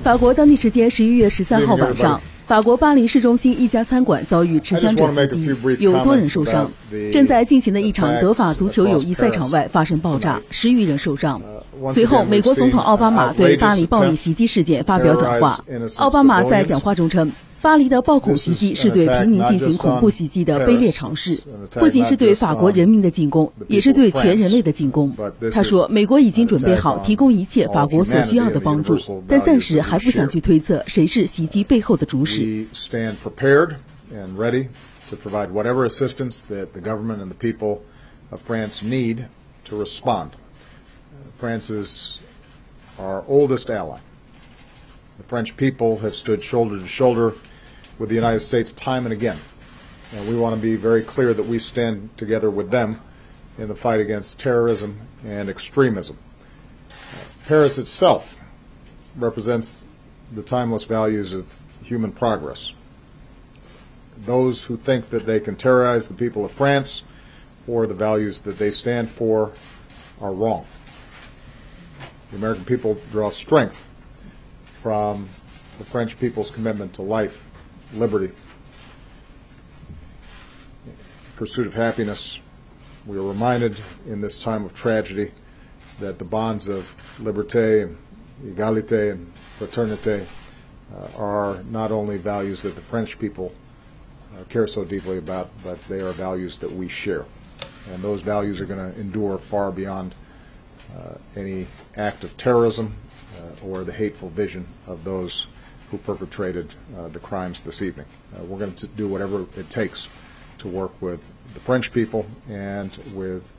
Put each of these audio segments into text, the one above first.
法国当地时间11月13号晚上，法国巴黎市中心一家餐馆遭遇持枪者袭击，有多人受伤。正在进行的一场德法足球友谊赛场外发生爆炸，10余人受伤。随后，美国总统奥巴马对巴黎暴力袭击事件发表讲话。奥巴马在讲话中称，巴黎的暴恐袭击是对平民进行恐怖袭击的卑劣尝试，不仅是对法国人民的进攻，也是对全人类的进攻。他说，美国已经准备好提供一切法国所需要的帮助，但暂时还不想去推测谁是袭击背后的主使。To provide whatever assistance that the government and the people of France need to respond. France is our oldest ally. The French people have stood shoulder to shoulder with the United States time and again. And we want to be very clear that we stand together with them in the fight against terrorism and extremism. Paris itself represents the timeless values of human progress. Those who think that they can terrorize the people of France or the values that they stand for are wrong. The American people draw strength from the French people's commitment to life, liberty, pursuit of happiness. We are reminded in this time of tragedy that the bonds of liberté and égalité and fraternité are not only values that the French people care so deeply about, but they are values that we share. And those values are going to endure far beyond any act of terrorism or the hateful vision of those who perpetrated the crimes this evening. We're going to do whatever it takes to work with the French people and with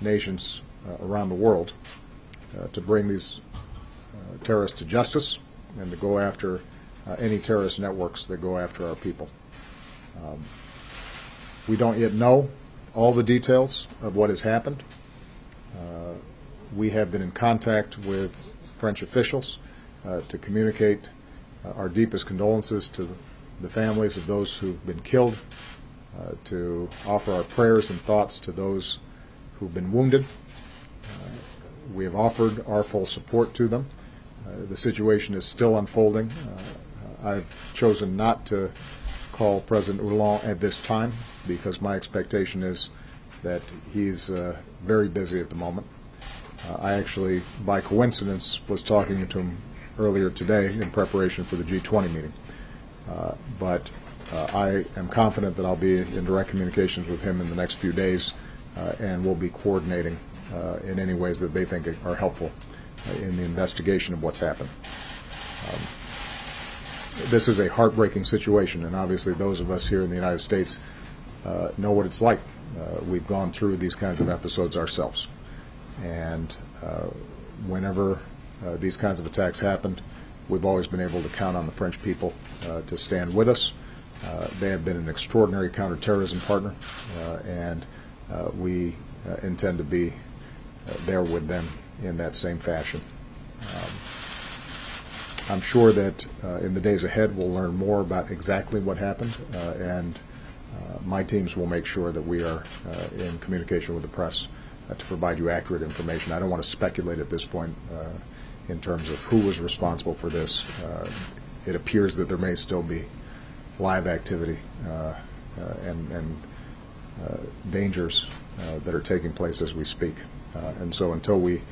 nations around the world to bring these terrorists to justice and to go after any terrorist networks that go after our people. We don't yet know all the details of what has happened. We have been in contact with French officials to communicate our deepest condolences to the families of those who've been killed, to offer our prayers and thoughts to those who've been wounded. We have offered our full support to them. The situation is still unfolding. I've chosen not to call President Hollande at this time because my expectation is that he's very busy at the moment. I actually, by coincidence, was talking to him earlier today in preparation for the G20 meeting. But I am confident that I'll be in direct communications with him in the next few days, and we'll be coordinating in any ways that they think are helpful in the investigation of what's happened. This is a heartbreaking situation, and obviously those of us here in the United States know what it's like. We've gone through these kinds of episodes ourselves. And whenever these kinds of attacks happened, we've always been able to count on the French people to stand with us. They have been an extraordinary counterterrorism partner, and we intend to be there with them in that same fashion. I'm sure that in the days ahead we'll learn more about exactly what happened, and my teams will make sure that we are in communication with the press to provide you accurate information. I don't want to speculate at this point in terms of who was responsible for this. It appears that there may still be live activity and dangers that are taking place as we speak. And so until we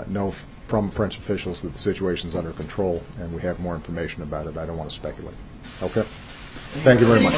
know from French officials that the situation is under control and we have more information about it, I don't want to speculate. Okay? Thank you very much.